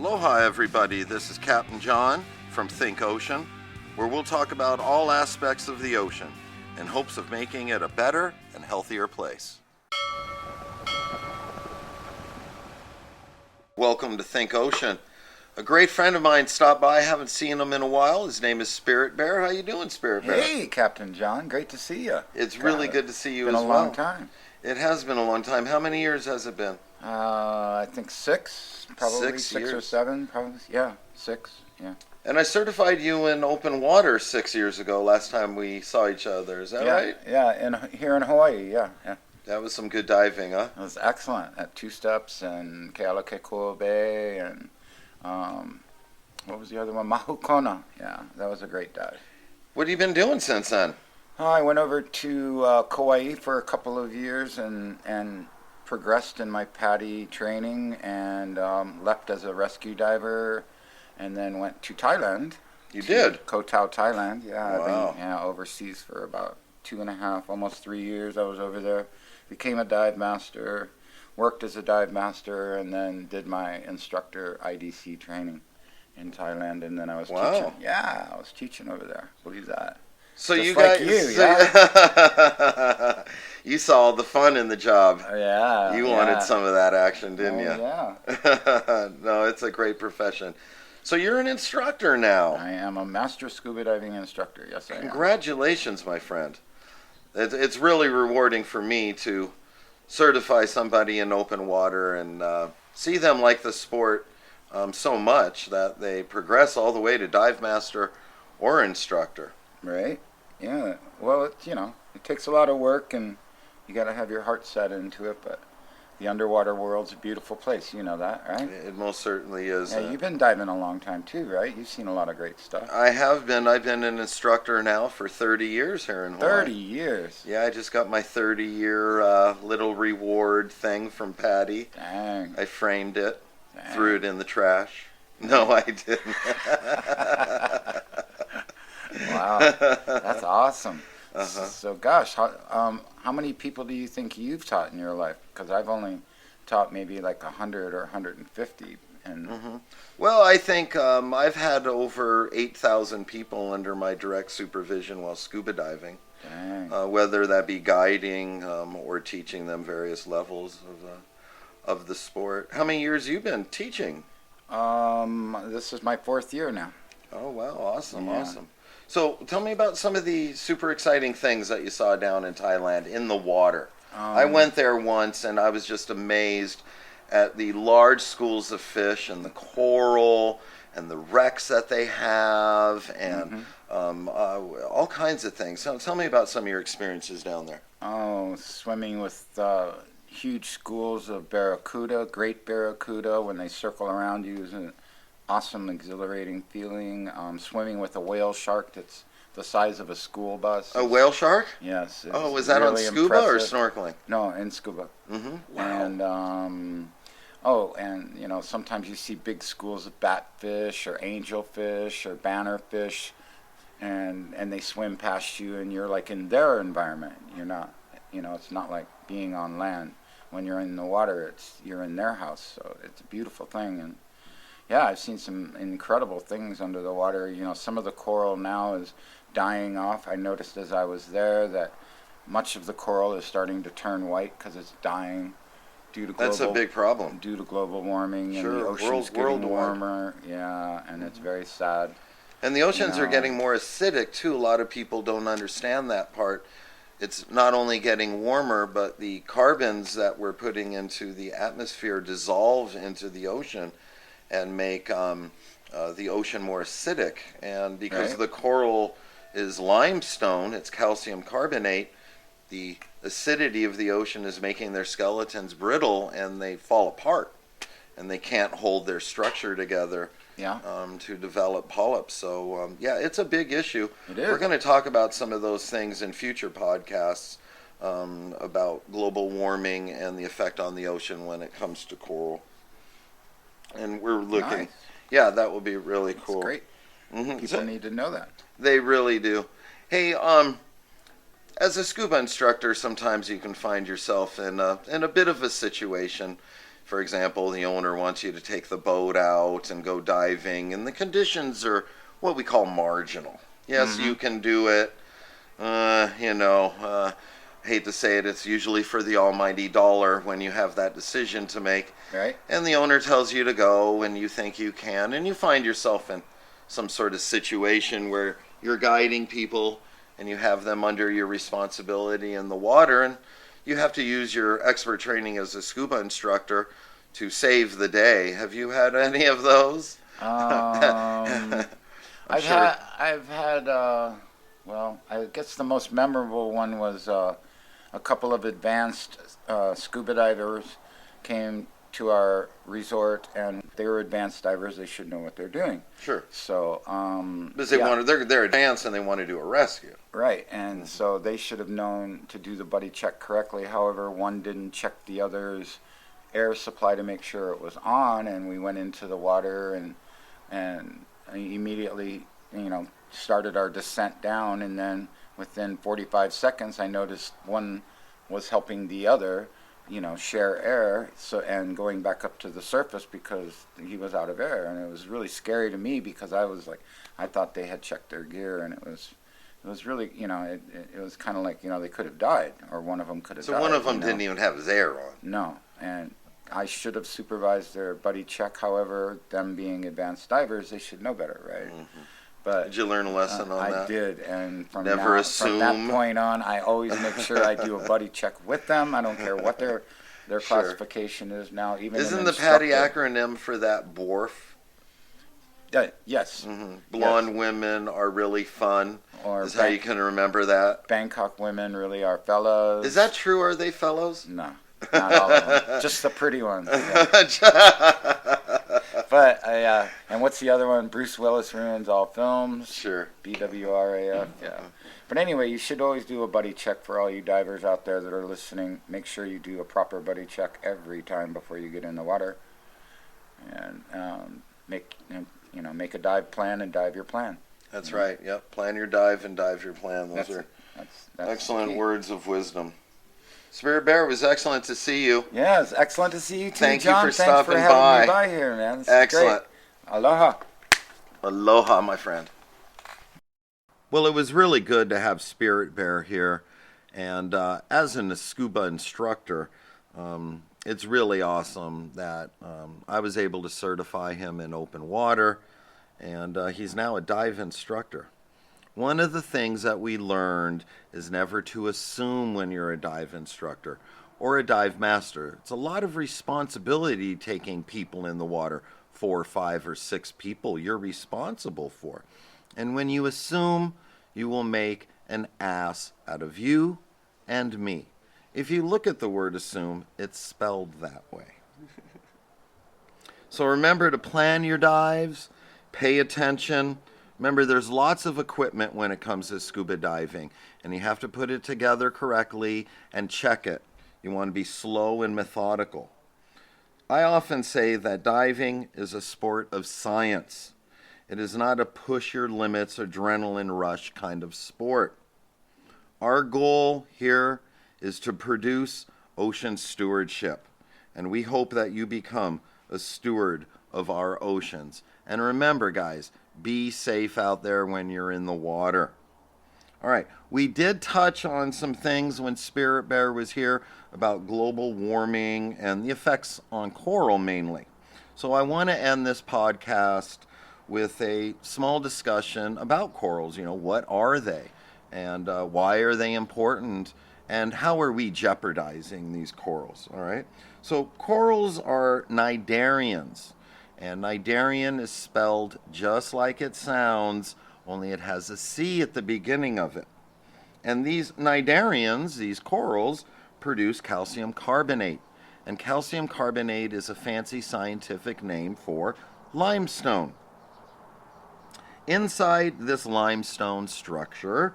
Aloha everybody, this is Captain John from Think Ocean, where we'll talk about all aspects of the ocean in hopes of making it a better and healthier place. Welcome to Think Ocean. A great friend of mine stopped by. I haven't seen him in a while. His name is Spirit Bear. How you doing, Spirit Bear? Hey, Captain John. Great to see you. It's really good to see you as well. It's been a long time. It has been a long time. How many years has it been? I think six, probably 6 six years. or seven, probably. Yeah, six. Yeah. And I certified you in open water 6 years ago. Last time we saw each other. Is that right? Yeah. Here in Hawaii. Yeah. That was some good diving, huh? It was excellent at Two Steps and Kealakekua Bay and what was the other one? Mahukona. Yeah, that was a great dive. What have you been doing since then? I went over to Kauai for a couple of years and progressed in my PADI training and left as a rescue diver and then went to Thailand. You did? Koh Tao, Thailand. Yeah, Wow. I've been overseas for about 2.5, almost 3 years. I was over there. Became a dive master, worked as a dive master, and then did my instructor IDC training in Thailand. And then I was teaching. Yeah, I was teaching over there. Believe that. So Just you like guys, yeah. You saw all the fun in the job. Yeah. You wanted some of that action, didn't you? Yeah. No, it's a great profession. So you're an instructor now. I am a Master SCUBA Diving Instructor. Yes, I am. Congratulations, my friend. It's really rewarding for me to certify somebody in open water and see them like the sport so much that they progress all the way to dive master or instructor. Right? Yeah. Well, it takes a lot of work and you got to have your heart set into it, but the underwater world's a beautiful place. You know that, right? It most certainly is. Yeah, you've been diving a long time too, right? You've seen a lot of great stuff. I have been. I've been an instructor now for 30 years here in Hawaii. 30 years? Yeah, I just got my 30-year little reward thing from Patty. Dang. I framed it, Dang. threw it in the trash. No, I didn't. Wow, that's awesome. Uh-huh. So, gosh, how many people do you think you've taught in your life? Because I've only taught maybe like 100 or 150. And Well, I think I've had over 8,000 people under my direct supervision while scuba diving. Dang. Whether that be guiding or teaching them various levels of the sport. How many years you been teaching? This is my 4th year now. Oh, wow. Awesome, Yeah. awesome. So tell me about some of the super exciting things that you saw down in Thailand in the water. I went there once and I was just amazed at the large schools of fish and the coral and the wrecks that they have and all kinds of things. So tell me about some of your experiences down there. Oh, swimming with huge schools of barracuda, great barracuda, when they circle around you is an awesome, exhilarating feeling. Swimming with a whale shark that's the size of a school bus. A whale shark? Yes. Oh, was that really on scuba impressive. or snorkeling? No, in scuba. Mm-hmm. And sometimes you see big schools of batfish or angelfish or bannerfish, and they swim past you, and you're like in their environment. You're not, it's not like being on land. When you're in the water, you're in their house. So it's a beautiful thing. And yeah, I've seen some incredible things under the water. Some of the coral now is dying off. I noticed as I was there that much of the coral is starting to turn white because it's dying due to That's a big problem. due to global warming. Sure, And the ocean's getting worldwide. warmer. Yeah, and it's very sad. And the oceans are No. getting more acidic too. A lot of people don't understand that part. It's not only getting warmer, but the carbons that we're putting into the atmosphere dissolve into the ocean and make the ocean more acidic. And because Right. the coral is limestone, it's calcium carbonate, the acidity of the ocean is making their skeletons brittle and they fall apart. And they can't hold their structure together Yeah. to develop polyps. So, yeah, it's a big issue. It is. We're going to talk about some of those things in future podcasts about global warming and the effect on the ocean when it comes to coral. And we're looking. Nice. Yeah, that will be really It's cool. great. Mhm. People need to know that. They really do. Hey, as a scuba instructor, sometimes you can find yourself in a bit of a situation. For example, the owner wants you to take the boat out and go diving, and the conditions are what we call marginal. Yes, you can do it. Hate to say it, it's usually for the almighty dollar when you have that decision to make. Right. And the owner tells you to go, and you think you can, and you find yourself in some sort of situation where you're guiding people, and you have them under your responsibility in the water, and you have to use your expert training as a scuba instructor to save the day. Have you had any of those? I've had. Well, I guess the most memorable one was a couple of advanced scuba divers came to our resort, and they were advanced divers. They should know what they're doing. Sure. So, because they're advanced and they want to do a rescue. Right, and so they should have known to do the buddy check correctly. However, one didn't check the other's air supply to make sure it was on, and we went into the water and immediately, started our descent down, and then within 45 seconds, I noticed one was helping the other, share air, and going back up to the surface because he was out of air, and it was really scary to me because I thought they had checked their gear, and it was really, it was kind of like, they could have died, or one of them could have died. So one of them didn't even have his air on. No, and I should have supervised their buddy check. However, them being advanced divers, they should know better, right? Mm-hmm. But did you learn a lesson on that? I did, and from assume. From that point on, I always make sure I do a buddy check with them. I don't care what their classification is now. Even isn't the PADI acronym for that BORF? Yes. Mm-hmm. Blonde women are really fun. Or is how you can remember that. Bangkok women really are fellows. Is that true? Are they fellows? No, not all of them. Just the pretty ones. But and what's the other one? Bruce Willis ruins all films. Sure. BWRAF. Yeah. But anyway, you should always do a buddy check for all you divers out there that are listening. Make sure you do a proper buddy check every time before you get in the water, and make a dive plan and dive your plan. That's right. Yep. Plan your dive and dive your plan. Those are excellent words of wisdom. Spirit Bear, it was excellent to see you. Yeah, it's excellent to see you too, Thank John. you for stopping Thanks for having me by here, man. This excellent. Is great. Aloha. Aloha, my friend. Well, it was really good to have Spirit Bear here. And as a scuba instructor, it's really awesome that I was able to certify him in open water. And he's now a dive instructor. One of the things that we learned is never to assume when you're a dive instructor or a dive master. It's a lot of responsibility taking people in the water, 4, 5, or 6 people you're responsible for. And when you assume, you will make an ass out of you and me. If you look at the word assume, it's spelled that way. So remember to plan your dives, pay attention. Remember, there's lots of equipment when it comes to scuba diving, and you have to put it together correctly and check it. You want to be slow and methodical. I often say that diving is a sport of science. It is not a push your limits, adrenaline rush kind of sport. Our goal here is to produce ocean stewardship, and we hope that you become a steward of our oceans. And remember, guys, be safe out there when you're in the water. All right, we did touch on some things when Spirit Bear was here about global warming and the effects on coral mainly. So I want to end this podcast with a small discussion about corals. What are they? And why are they important? And how are we jeopardizing these corals? All right, so corals are cnidarians. And cnidarian is spelled just like it sounds, only it has a C at the beginning of it. And these cnidarians, these corals, produce calcium carbonate. And calcium carbonate is a fancy scientific name for limestone. Inside this limestone structure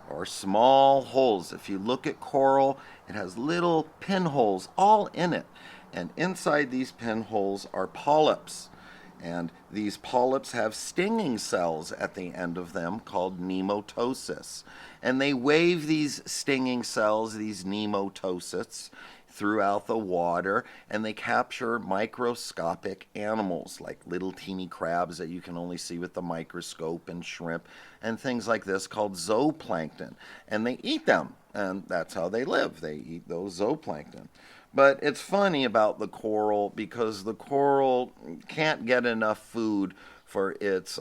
are small holes. If you look at coral, it has little pinholes all in it. And inside these pinholes are polyps. And these polyps have stinging cells at the end of them called nematocysts. And they wave these stinging cells, these nematocysts, throughout the water, and they capture microscopic animals like little teeny crabs that you can only see with the microscope, and shrimp and things like this called zooplankton. And they eat them, and that's how they live. They eat those zooplankton. But it's funny about the coral because the coral can't get enough food for its,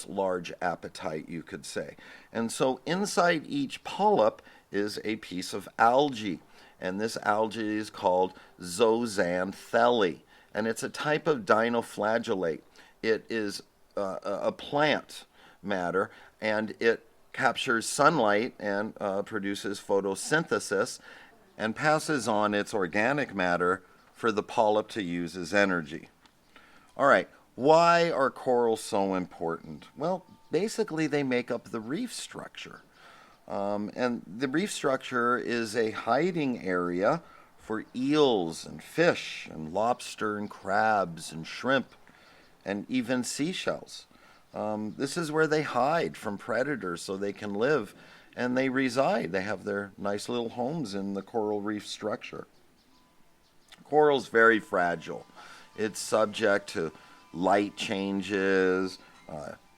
large appetite, you could say. And so inside each polyp is a piece of algae. And this algae is called zooxanthellae. And it's a type of dinoflagellate. It is a plant matter, and it captures sunlight and produces photosynthesis and passes on its organic matter for the polyp to use as energy. All right, why are corals so important? Well, basically they make up the reef structure. And the reef structure is a hiding area for eels and fish and lobster and crabs and shrimp and even seashells. This is where they hide from predators so they can live, and they reside. They have their nice little homes in the coral reef structure. Coral's very fragile. It's subject to light changes,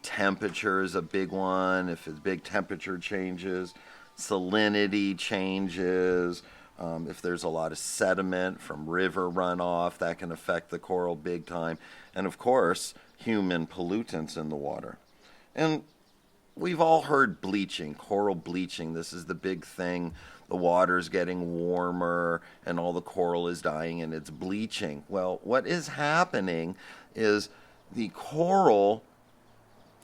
temperature is a big one. If it's big temperature changes, salinity changes, if there's a lot of sediment from river runoff, that can affect the coral big time. And of course, human pollutants in the water. And we've all heard bleaching, coral bleaching. This is the big thing. The water's getting warmer and all the coral is dying and it's bleaching. Well, what is happening is the coral,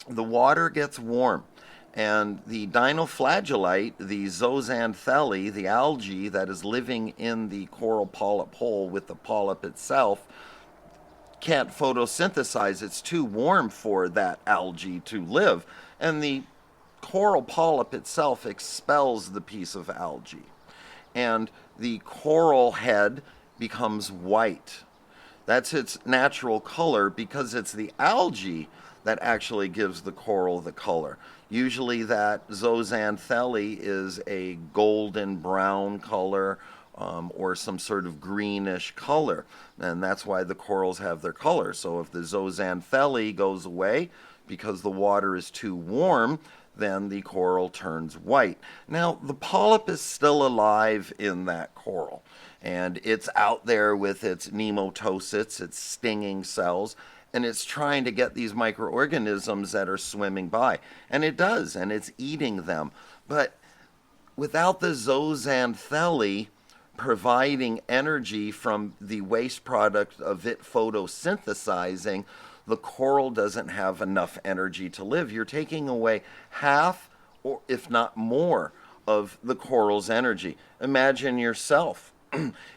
the water gets warm, and the dinoflagellate, the zooxanthellae, the algae that is living in the coral polyp hole with the polyp itself, can't photosynthesize. It's too warm for that algae to live, and the coral polyp itself expels the piece of algae, and the coral head becomes white. That's its natural color because it's the algae that actually gives the coral the color. Usually that zooxanthellae is a golden brown color or some sort of greenish color, and that's why the corals have their color. So if the zooxanthellae goes away because the water is too warm, then the coral turns white. Now, the polyp is still alive in that coral, and it's out there with its nematocysts, its stinging cells, and it's trying to get these microorganisms that are swimming by. And it does, and it's eating them. But without the zooxanthellae providing energy from the waste product of it photosynthesizing, the coral doesn't have enough energy to live. You're taking away half, or if not more, of the coral's energy. Imagine yourself.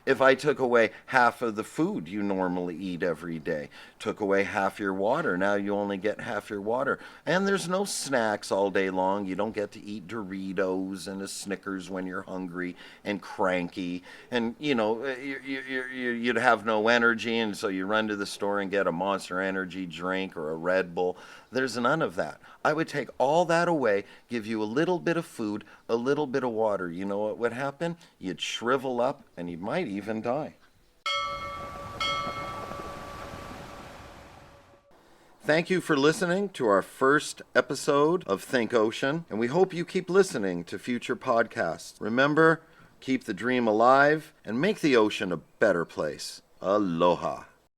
If I took away half of the food you normally eat every day, took away half your water, now you only get half your water. And there's no snacks all day long. You don't get to eat Doritos and a Snickers when you're hungry and cranky. And, you'd have no energy, and so you run to the store and get a Monster Energy drink or a Red Bull. There's none of that. I would take all that away, give you a little bit of food, a little bit of water. You know what would happen? You'd shrivel up and you might even die. Thank you for listening to our first episode of Think Ocean, and we hope you keep listening to future podcasts. Remember, keep the dream alive and make the ocean a better place. Aloha.